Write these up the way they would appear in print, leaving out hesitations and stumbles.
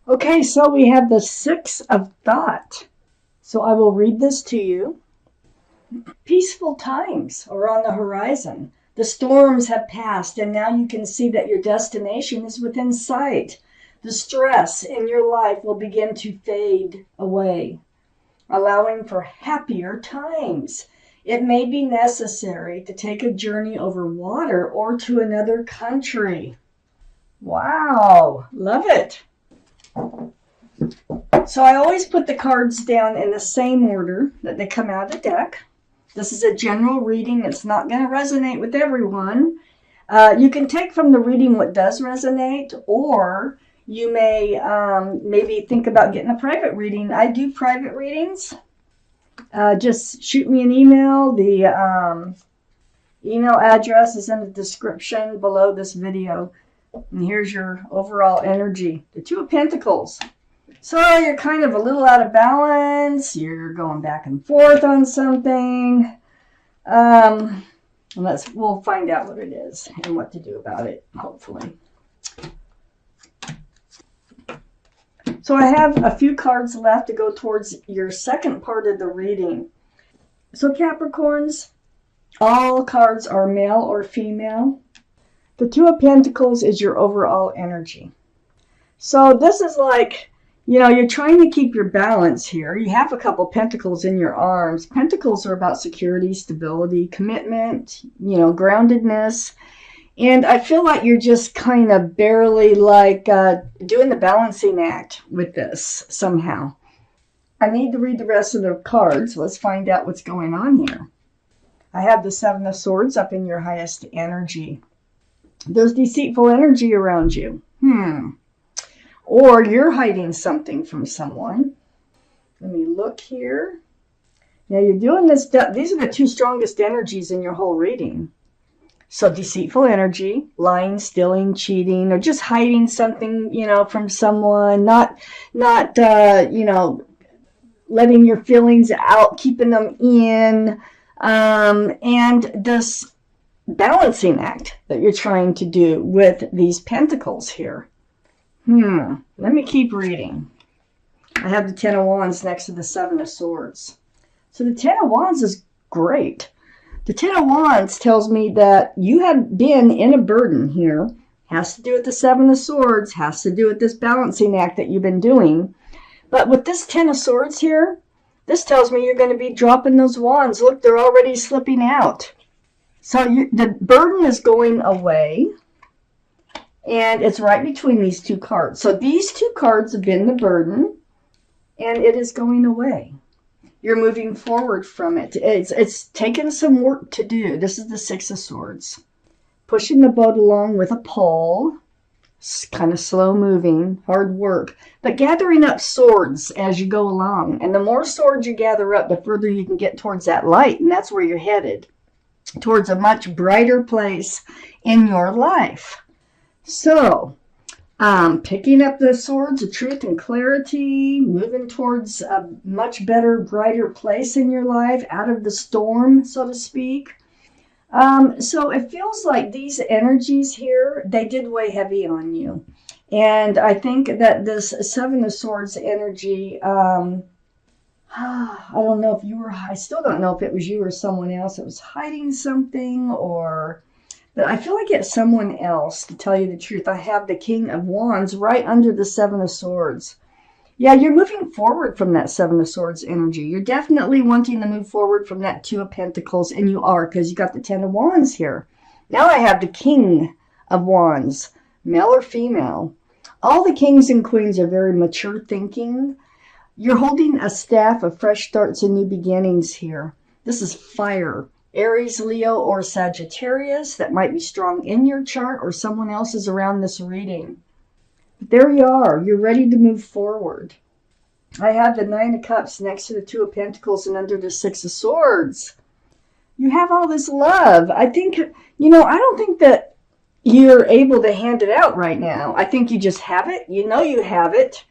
Okay, so we have the Six of Thought. So I will read this to you. Peaceful times are on the horizon. The storms have passed, and now you can see that your destination is within sight. The stress in your life will begin to fade away, allowing for happier times. It may be necessary to take a journey over water or to another country. Wow, love it. So I always put the cards down in the same order that they come out of the deck. This is a general reading. It's not going to resonate with everyone. You can take from the reading what does resonate, or you may maybe think about getting a private reading. I do private readings. Just shoot me an email. The email address is in the description below this video. And here's your overall energy. The Two of Pentacles. So you're kind of a little out of balance. You're going back and forth on something. We'll find out what it is and what to do about it, hopefully. So I have a few cards left to go towards your second part of the reading. So Capricorns, all cards are male or female. The Two of Pentacles is your overall energy. So this is like, you're trying to keep your balance here. You have a couple pentacles in your arms. Pentacles are about security, stability, commitment, groundedness. And I feel like you're just kind of barely doing the balancing act with this somehow. I need to read the rest of the cards. Let's find out what's going on here. I have the Seven of Swords up in your highest energy. There's deceitful energy around you. Or you're hiding something from someone. Let me look here. Now you're doing this. These are the two strongest energies in your whole reading. So deceitful energy, lying, stealing, cheating, or just hiding something, from someone. Not, letting your feelings out, keeping them in. And this balancing act that you're trying to do with these pentacles here. Let me keep reading. I have the Ten of Wands next to the Seven of Swords. So the Ten of Wands is great. The Ten of Wands tells me that you have been in a burden here. Has to do with the Seven of Swords. Has to do with this balancing act that you've been doing. But with this Ten of Swords here, this tells me you're going to be dropping those wands. Look, they're already slipping out. So the burden is going away. And it's right between these two cards. So these two cards have been the burden, and it is going away. You're moving forward from it. It's taken some work to do. This is the Six of Swords. Pushing the boat along with a pole. It's kind of slow moving, hard work. But gathering up swords as you go along. And the more swords you gather up, the further you can get towards that light. And that's where you're headed. Towards a much brighter place in your life. So, picking up the swords of truth and clarity, moving towards a much better, brighter place in your life, out of the storm, so to speak. So it feels like these energies here, they did weigh heavy on you. And I think that this Seven of Swords energy, I don't know if I still don't know if it was you or someone else that was hiding something But I feel like it's someone else, to tell you the truth. I have the King of Wands right under the Seven of Swords. Yeah, you're moving forward from that Seven of Swords energy. You're definitely wanting to move forward from that Two of Pentacles, and you are, because you got the Ten of Wands here. Now I have the King of Wands, male or female. All the kings and queens are very mature thinking. You're holding a staff of fresh starts and new beginnings here. This is fire. Aries, Leo, or Sagittarius that might be strong in your chart, or someone else is around this reading. But there you are. You're ready to move forward. I have the Nine of Cups next to the Two of Pentacles and under the Six of Swords. You have all this love. I think, I don't think that you're able to hand it out right now. I think you just have it. You have it.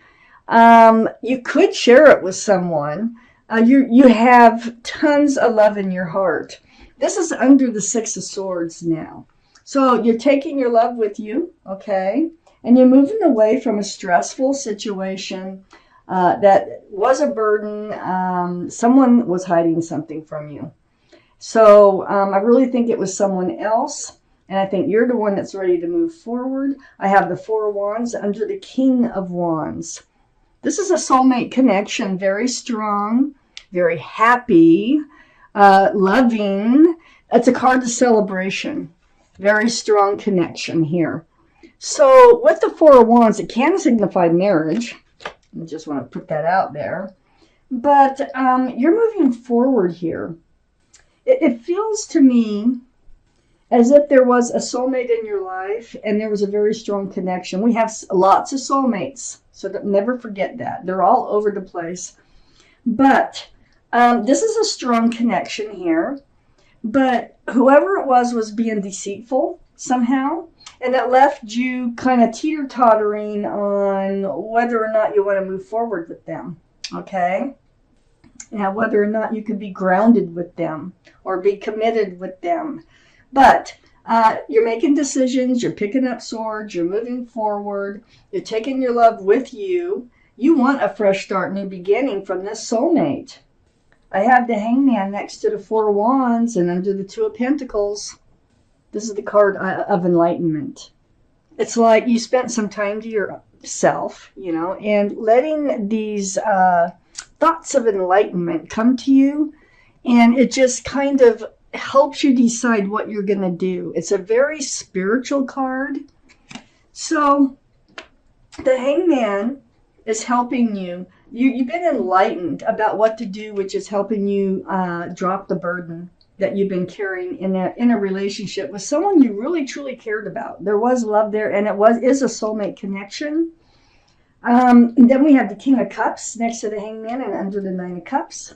You could share it with someone. You have tons of love in your heart. This is under the Six of Swords now. So you're taking your love with you, okay? And you're moving away from a stressful situation that was a burden. Someone was hiding something from you. So I really think it was someone else. And I think you're the one that's ready to move forward. I have the Four of Wands under the King of Wands. This is a soulmate connection, very strong, very happy, loving. It's a card of celebration. Very strong connection here. So with the Four of Wands, it can signify marriage. I just want to put that out there. But you're moving forward here. It feels to me as if there was a soulmate in your life and there was a very strong connection. We have lots of soulmates, so never forget that. They're all over the place. But this is a strong connection here. But whoever it was being deceitful somehow, and that left you kind of teeter-tottering on whether or not you want to move forward with them, okay? Now, whether or not you could be grounded with them or be committed with them. But you're making decisions, you're picking up swords, you're moving forward, you're taking your love with you. You want a fresh start, new beginning from this soulmate. I have the Hangman next to the Four of Wands and under the Two of Pentacles. This is the card of enlightenment. It's like you spent some time to yourself, and letting these thoughts of enlightenment come to you, and it just kind of helps you decide what you're going to do. It's a very spiritual card. So the Hangman is helping you. You've been enlightened about what to do, which is helping you drop the burden that you've been carrying in a relationship with someone you really truly cared about. There was love there, and is a soulmate connection. Then we have the King of Cups next to the Hangman and under the Nine of Cups.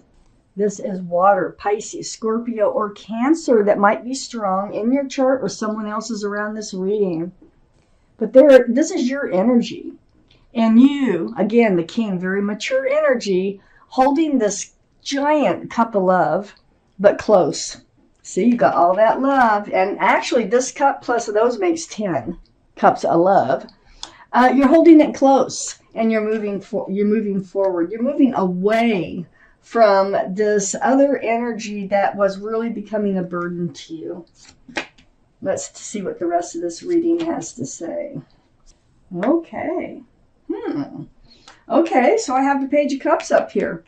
This is water, Pisces, Scorpio, or Cancer that might be strong in your chart or someone else's around this reading. But this is your energy. And you, again, the King, very mature energy, holding this giant cup of love, but close. See, you got all that love. And actually, this cup plus those makes 10 cups of love. You're holding it close, and you're moving forward. You're moving away from this other energy that was really becoming a burden to you. Let's see what the rest of this reading has to say. Okay. Okay, so I have the Page of Cups up here.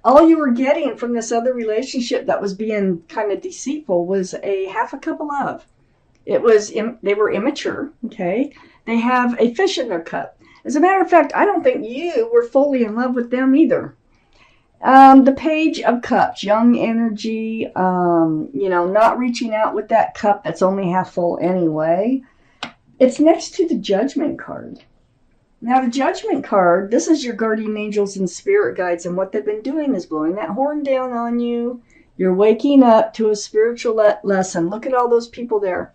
All you were getting from this other relationship that was being kind of deceitful was a half a cup of love. They were immature, okay? They have a fish in their cup. As a matter of fact, I don't think you were fully in love with them either. The Page of Cups, young energy, not reaching out with that cup that's only half full anyway. It's next to the Judgment card. Now, the Judgment card, this is your guardian angels and spirit guides, and what they've been doing is blowing that horn down on you. You're waking up to a spiritual lesson. Look at all those people there.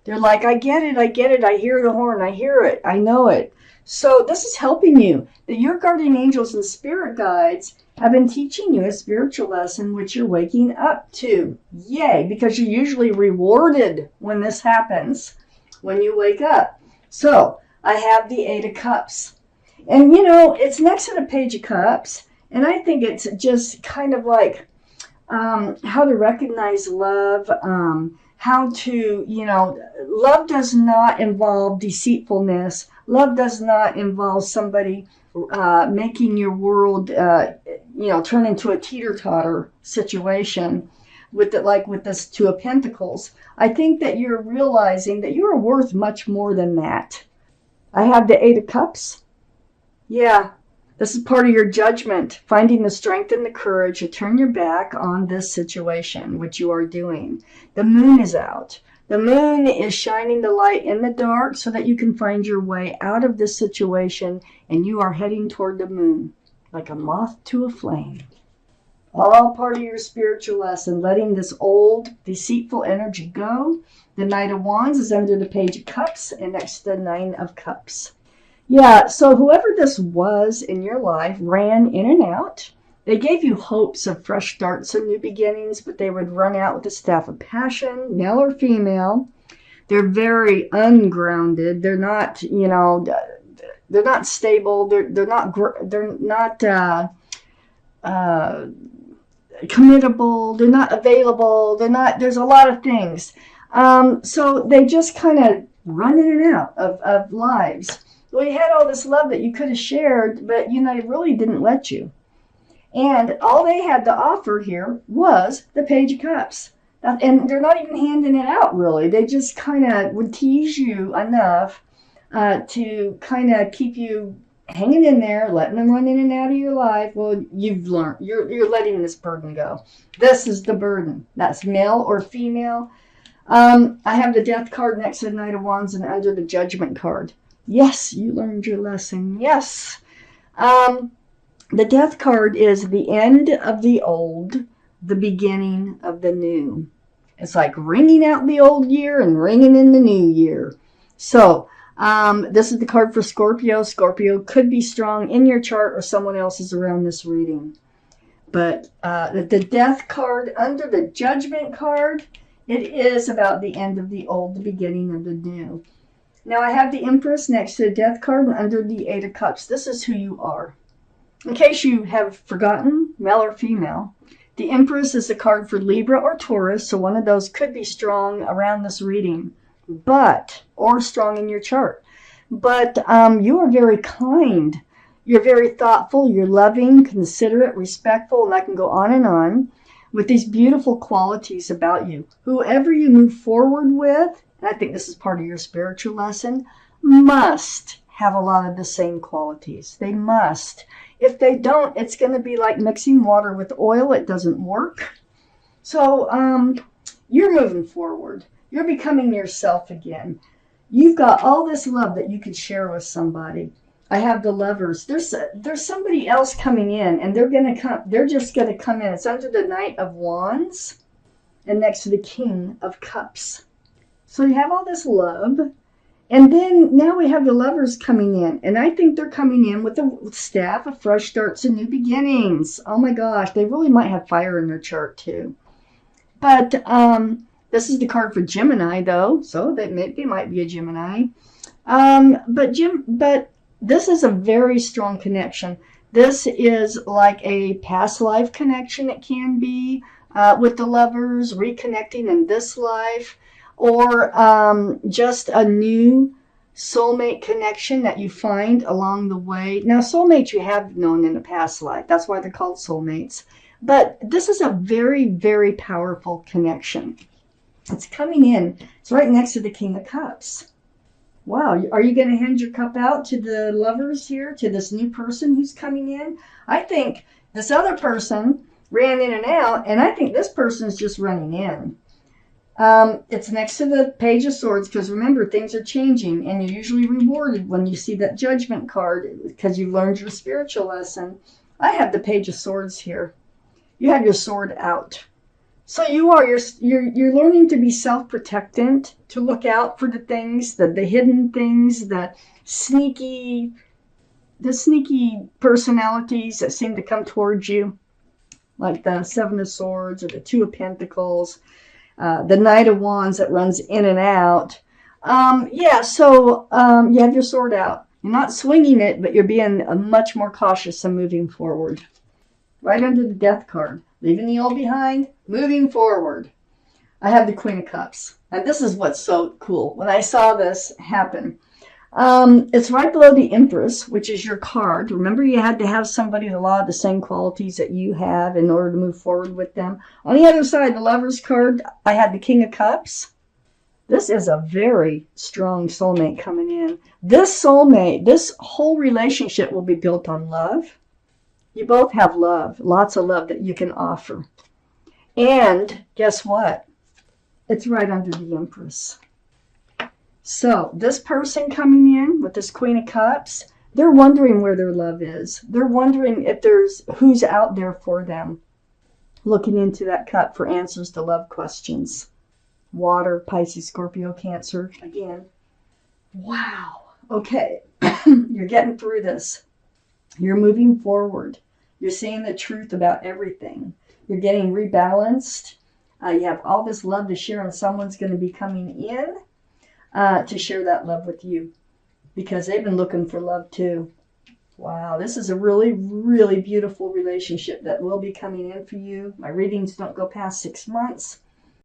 They're like, I get it, I hear the horn, I hear it, I know it. So this is helping you. Your guardian angels and spirit guides have been teaching you a spiritual lesson which you're waking up to. Yay, because you're usually rewarded when this happens, when you wake up. So I have the Eight of Cups. And it's next to the Page of Cups. And I think it's just kind of like how to recognize love, how to, love does not involve deceitfulness. Love does not involve somebody making your world, turn into a teeter-totter situation with this Two of Pentacles. I think that you're realizing that you are worth much more than that. I have the Eight of Cups. Yeah, this is part of your judgment, finding the strength and the courage to turn your back on this situation, which you are doing. The moon is out. The moon is shining the light in the dark so that you can find your way out of this situation, and you are heading toward the moon like a moth to a flame. All part of your spiritual lesson, letting this old, deceitful energy go. The Knight of Wands is under the Page of Cups and next to the Nine of Cups. Yeah, so whoever this was in your life ran in and out. They gave you hopes of fresh starts and new beginnings, but they would run out with the staff of passion, male or female. They're very ungrounded. They're not, you know, they're not stable. They're not committable. They're not available. They're not. There's a lot of things. So they just kind of run in and out of lives. Well, you had all this love that you could have shared, but you know, it really didn't let you. And all they had to offer here was the Page of Cups. And they're not even handing it out, really. They just kind of would tease you enough to kind of keep you hanging in there, letting them run in and out of your life. Well, you've learned. You're letting this burden go. This is the burden. That's male or female. I have the Death card next to the Knight of Wands and under the Judgment card. Yes, you learned your lesson. Yes. The Death card is the end of the old, the beginning of the new. It's like ringing out the old year and ringing in the new year. So, this is the card for Scorpio. Scorpio could be strong in your chart or someone else's around this reading. But the Death card under the Judgment card, it is about the end of the old, the beginning of the new. Now, I have the Empress next to the Death card and under the Eight of Cups. This is who you are. In case you have forgotten, male or female, the Empress is a card for Libra or Taurus, so one of those could be strong around this reading, or strong in your chart. But you are very kind. You're very thoughtful. You're loving, considerate, respectful, and I can go on with these beautiful qualities about you. Whoever you move forward with, and I think this is part of your spiritual lesson, must have a lot of the same qualities. They must. If they don't, it's going to be like mixing water with oil. It doesn't work. So you're moving forward. You're becoming yourself again. You've got all this love that you could share with somebody. I have the Lovers. There's somebody else coming in, and they're just going to come in. It's under the Knight of Wands and next to the King of Cups. So you have all this love. And then now we have the Lovers coming in. And I think they're coming in with the staff of fresh starts and new beginnings. Oh my gosh, they really might have fire in their chart too. But this is the card for Gemini though. So they might be a Gemini. But this is a very strong connection. This is like a past life connection. It can be with the Lovers reconnecting in this life. Or just a new soulmate connection that you find along the way. Now, soulmates you have known in a past life. That's why they're called soulmates. But this is a very, very powerful connection. It's coming in. It's right next to the King of Cups. Wow. Are you going to hand your cup out to the Lovers here, to this new person who's coming in? I think this other person ran in and out, and I think this person's just running in. It's next to the Page of Swords because remember, things are changing and you're usually rewarded when you see that Judgment card because you learned your spiritual lesson. I have the Page of Swords here. You have your sword out. So you're learning to be self-protectant, to look out for the things, the hidden things, the sneaky personalities that seem to come towards you, like the Seven of Swords or the Two of Pentacles. The Knight of Wands that runs in and out. You have your sword out. You're not swinging it, but you're being much more cautious and moving forward. Right under the Death card. Leaving the old behind, moving forward. I have the Queen of Cups. And this is what's so cool. When I saw this happen, it's right below the Empress, which is your card. Remember, you had to have somebody with a lot of the same qualities that you have in order to move forward with them. On the other side, the Lovers card, I had the King of Cups. This is a very strong soulmate coming in. This soulmate, this whole relationship will be built on love. You both have love, lots of love that you can offer. And guess what? It's right under the Empress. So this person coming in with this Queen of Cups, they're wondering where their love is. They're wondering if there's who's out there for them. Looking into that cup for answers to love questions. Water, Pisces, Scorpio, Cancer. Again. Wow. Okay. You're getting through this. You're moving forward. You're seeing the truth about everything. You're getting rebalanced. You have all this love to share and someone's going to be coming in. to share that love with you, because they've been looking for love too. Wow, this is a really, really beautiful relationship that will be coming in for you. My readings don't go past 6 months.